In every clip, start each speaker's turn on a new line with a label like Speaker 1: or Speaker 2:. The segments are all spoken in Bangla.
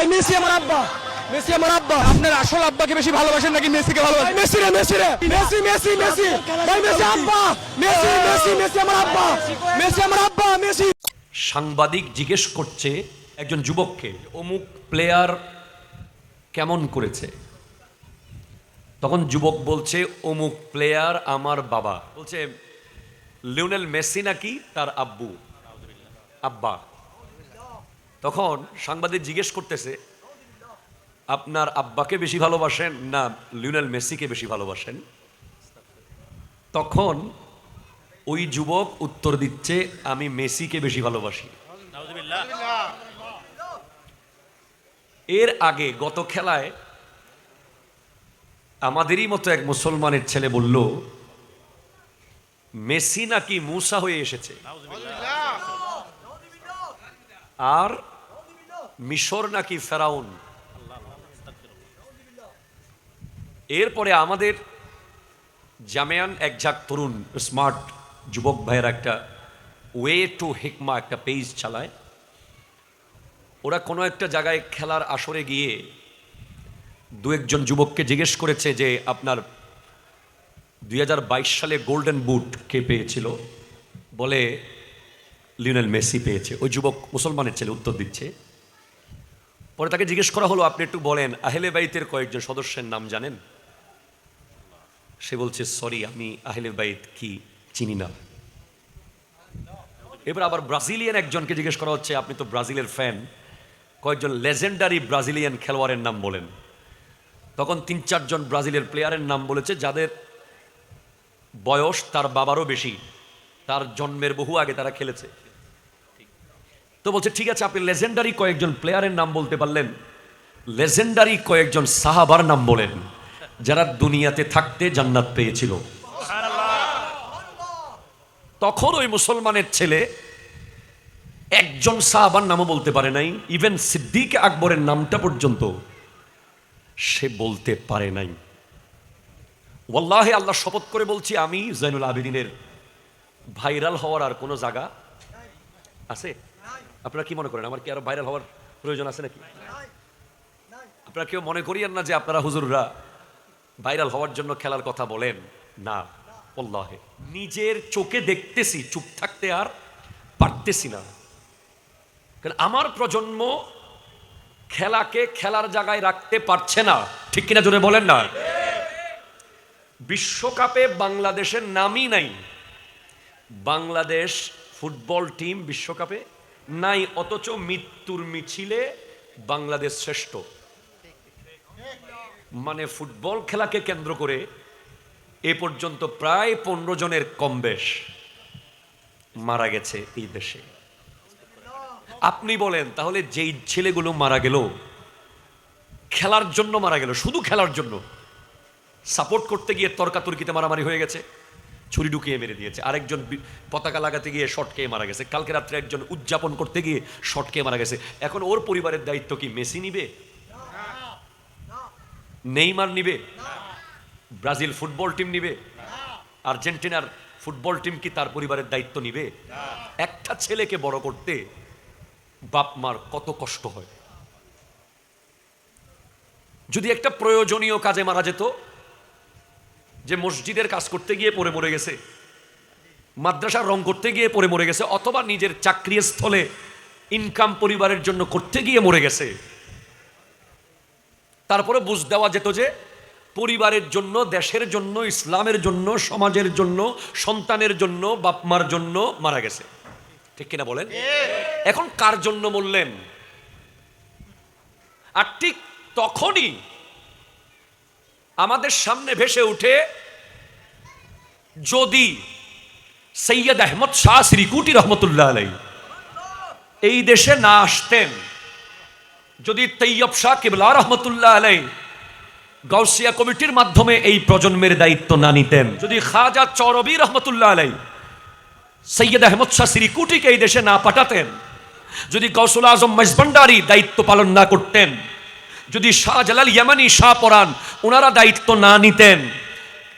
Speaker 1: ভাই মেসি আমার আব্বা, মেসি আমার আব্বা। আপনার আসল আব্বাকে বেশি ভালোবাসেন নাকি মেসিকে ভালোবাসেন? মেসি রে, মেসি রে, মেসি মেসি মেসি ভাই, মেসি আব্বা, মেসি মেসি মেসি আমার আব্বা, মেসি আমার আব্বা, মেসি।
Speaker 2: সাংবাদিক জিজ্ঞেস করছে একজন যুবককে, অমুক প্লেয়ার কেমন করেছে? তখন যুবক বলছে, অমুক প্লেয়ার আমার বাবা। বলছে লিওনেল মেসি নাকি তার আব্বা। তখন সাংবাদিক জিজ্ঞেস করতেছে, আপনার আব্বাকে বেশি ভালোবাসেন না লিওনেল মেসিকে বেশি ভালোবাসেন? তখন ওই যুবক উত্তর দিচ্ছে, আমি মেসিকে বেশি ভালোবাসি। এর আগে গত খেলায় আমাদেরই মতো এক মুসলমানের ছেলে বলল, মেসি নাকি মুসা হয়ে এসেছে, আর মিশর নাকি ফেরাউন। এরপরে আমাদের জামিয়ান একঝাক তরুণ স্মার্ট যুবক ভাইয়ের একটা ওয়ে টু হিকমা একটা পেজ চালায়। ওরা কোনো একটা জায়গায় খেলার আসরে গিয়ে দু একজন যুবককে জিজ্ঞেস করেছে যে আপনার 2022 সালে গোল্ডেন বুট কে পেয়েছিল? বলে লিওনেল মেসি পেয়েছে। ওই যুবক মুসলমানের ছেলে উত্তর দিচ্ছে। পরে তাকে জিজ্ঞেস করা হলো, আপনি একটু বলেন আহলে বাইতের কয়েকজন সদস্যের নাম জানেন? সে বলছে, সরি আমি আহলে বাইত কি চিনি না। এবার আবার ব্রাজিলিয়ান একজনকে জিজ্ঞেস করা হচ্ছে, আপনি তো ব্রাজিলের ফ্যান, কয়েকজন লেজেন্ডারি ব্রাজিলিয়ান খেলোয়াড়ের নাম বলেন। তখন 3-4 জন ব্রাজিলের প্লেয়ারের নাম বলেছে যাদের বয়স তার বাবারও বেশি, তার জন্মের বহু আগে তারা খেলেছে। তো বলছে ঠিক আছে, আপনি লেজেন্ডারি কয়েকজন প্লেয়ারের নাম বলতে পারলেন, লেজেন্ডারি কয়েকজন সাহাবার নাম বলেন যারা দুনিয়াতে থাকতে জান্নাত পেয়েছিল। তখন ওই মুসলমানের ছেলে একজন সাহাবার নামও বলতে পারে নাই, ইভেন সিদ্দিক আকবরের নামটা পর্যন্ত সে বলতে পারে নাই। ওয়াল্লাহি আল্লাহ শপথ করে বলছি, আমি জয়নুল আবেদিনের ভাইরাল হওয়ার আর কোনো জায়গা আছে? আপনারা কি মনে করেন, আমার কি আরো ভাইরাল হওয়ার প্রয়োজন আছে নাকি? আপনারা কেউ মনে করিয়েন না যে আপনারা হুজুররা ভাইরাল হওয়ার জন্য খেলার কথা বলেন না। আল্লাহে নিজের চোখে দেখতেছি, চুপ থাকতে আর পারতেছি না। কারণ আমার প্রজন্ম খেলাকে খেলার জায়গায় রাখতে পারছে না, ঠিক কিনা জোরে বলেন না? বিশ্বকাপে বাংলাদেশের নামই নাই, বাংলাদেশ ফুটবল টিম বিশ্বকাপে নাই, অথচ মৃত্যুর মিছিলে বাংলাদেশ শ্রেষ্ঠ। মানে ফুটবল খেলাকে কেন্দ্র করে এ পর্যন্ত প্রায় 15 জনের কম বেশ মারা গেছে এই দেশে। আপনি বলেন তাহলে যেই ছেলেগুলো মারা গেল খেলার জন্য মারা গেল, শুধু খেলার জন্য, সাপোর্ট করতে গিয়ে তর্কাতর্কিতে মারামারি হয়ে গেছে, ছুরি ঢুকিয়ে মেরে দিয়েছে, আরেকজন পতাকা লাগাতে গিয়ে শট খেয়ে মারা গেছে, কালকে রাত্রে একজন উদযাপন করতে গিয়ে শট খেয়ে মারা গেছে। এখন ওর পরিবারের দায়িত্ব কি মেসি নিবে? নেইমার নিবে? ব্রাজিল ফুটবল টিম নিবে? আর্জেন্টিনার ফুটবল টিম কি তার পরিবারের দায়িত্ব নিবে? একটা ছেলেকে বড় করতে বাপ মার কত কষ্ট হয়। যদি একটা প্রয়োজনীয় কাজে মারা যেত, যে মসজিদের কাজ করতে গিয়ে পড়ে মরে গেছে, মাদ্রাসার রং করতে গিয়ে পড়ে মরে গেছে, অথবা নিজের চাকরি স্থলে ইনকাম পরিবারের জন্য করতে গিয়ে মরে গেছে, তারপরে বুঝ দেওয়া যেত যে পরিবারের জন্য, দেশের জন্য, ইসলামের জন্য, সমাজের জন্য, সন্তানের জন্য, বাপ মার জন্য মারা গেছে, ঠিক কিনা বলেন? এখন কার জন্য মরলেন? আর ঠিক তখনই আমাদের সামনে ভেসে উঠে, যদি সৈয়দ আহমদ শাহ শ্রীকুটি রহমতুল্লাহ আলাইহি এই দেশে না আসতেন, যদি তৈয়ব শাহ কিবলা রহমতুল্লাহ আলাইহি গাউসিয়া কমিটির মাধ্যমে এই প্রজন্মের দায়িত্ব না নিতেন, যদি খাজা চরবি রহমতুল্লাহ আলাইহি সৈয়দ আহমদ শাহ শ্রীকুটিকে এই দেশে না পাঠাতেন, যদি গৌসুল আজম মজভান্ডারি দায়িত্ব পালন না করতেন, যদি শাহজালাল ইয়ামানি, শাহ পরান ওনারা দায়িত্ব না নিতেন,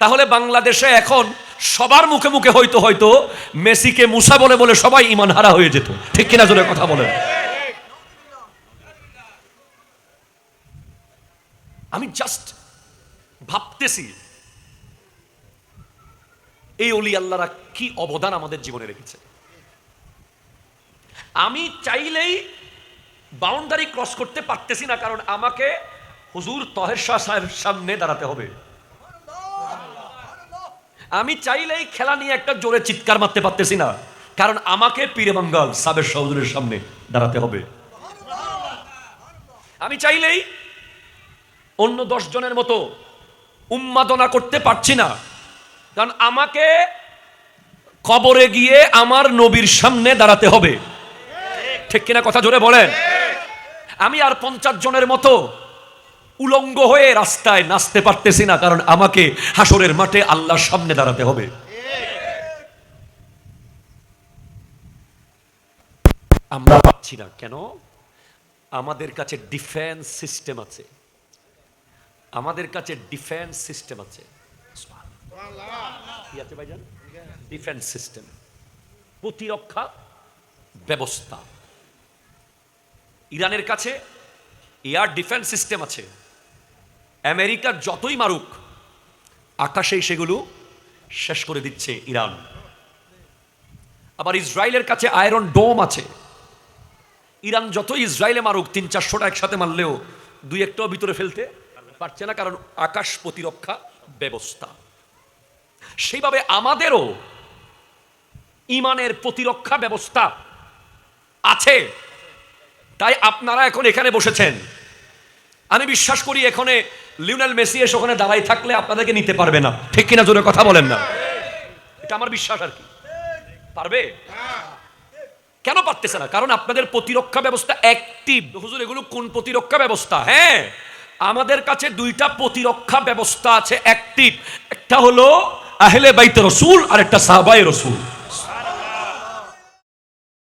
Speaker 2: তাহলে বাংলাদেশে এখন সবার মুখে মুখে হয়তো মেসিকে মুসা বলে বলে সবাই ঈমান হারা হয়ে যেত, ঠিক কিনা জোরে কথা বলেন? আমি জাস্ট ভাবতেছি এই অলি আল্লাহরা কি অবদান আমাদের জীবনে রেখেছে। আমি চাইলেই বাউন্ডারি ক্রস করতে পারতেছি না, কারণ আমাকে হুজুর তহের শাহ সাহেবের সামনে দাঁড়াতে হবে। আমি চাইলেই খেলা নিয়ে একটা জোরে চিৎকার মারতে পারতেছি না, কারণ আমাকে পীরে বাঙ্গাল সাবের সহজুরের সামনে দাঁড়াতে হবে। আমি চাইলেই অন্য 10 জনের মতো উন্মাদনা করতে পারছি না, কারণ আমাকে কবরে গিয়ে আমার নবীর সামনে দাঁড়াতে হবে। ঠিক কিনা কথা জোরে বলেন। আমি আর 50 জনের মতো উলঙ্গ হয়ে রাস্তায় নাচতে পারতেছি না, কারণ আমাকে হাসরের মাঠে আল্লাহর সামনে দাঁড়াতে হবে। আমরা পাচ্ছি না কেন? আমাদের কাছে ডিফেন্স সিস্টেম আছে, আমাদের কাছে ডিফেন্স সিস্টেম আছে। কি আছে ভাইজান? ডিফেন্স সিস্টেম, প্রতিরক্ষা ব্যবস্থা। ইরানের কাছে এয়ার ডিফেন্স সিস্টেম আছে। আমেরিকা যতই মারুক, আকাশেই সেগুলো শেষ করে দিচ্ছে ইরান। আবার ইসরায়েলের কাছে আয়রন ডোম আছে। ইরান যতই ইসরায়েলে মারুক, 300-400টা একসাথে মারলেও 2-1টাও ভিতরে ফেলতে পারছে না, কারণ আকাশ প্রতিরক্ষা ব্যবস্থা। সেইভাবে আমাদেরও ইমানের প্রতিরক্ষা ব্যবস্থা আছে। তাই আপনারা এখন এখানে বসেছেন। আমি বিশ্বাস করি এখানে লিওনেল মেসি এসে ওখানে দাঁড়াই থাকলে আপনাদেরকে নিতে পারবে না। ঠিক কিনা জোরে কথা বলেন না? এটা আমার বিশ্বাস আর কি। পারবে? কেন পারতেছে না? কারণ আপনাদের প্রতিরক্ষা ব্যবস্থা অ্যাক্টিভ। হুজুর এগুলো কোন প্রতিরক্ষা ব্যবস্থা? হ্যাঁ, আমাদের কাছে 2টা প্রতিরক্ষা ব্যবস্থা আছে অ্যাক্টিভ। একটা হলো আহলে বাইত রাসূল আর একটা সাহাবায়ে রাসূল।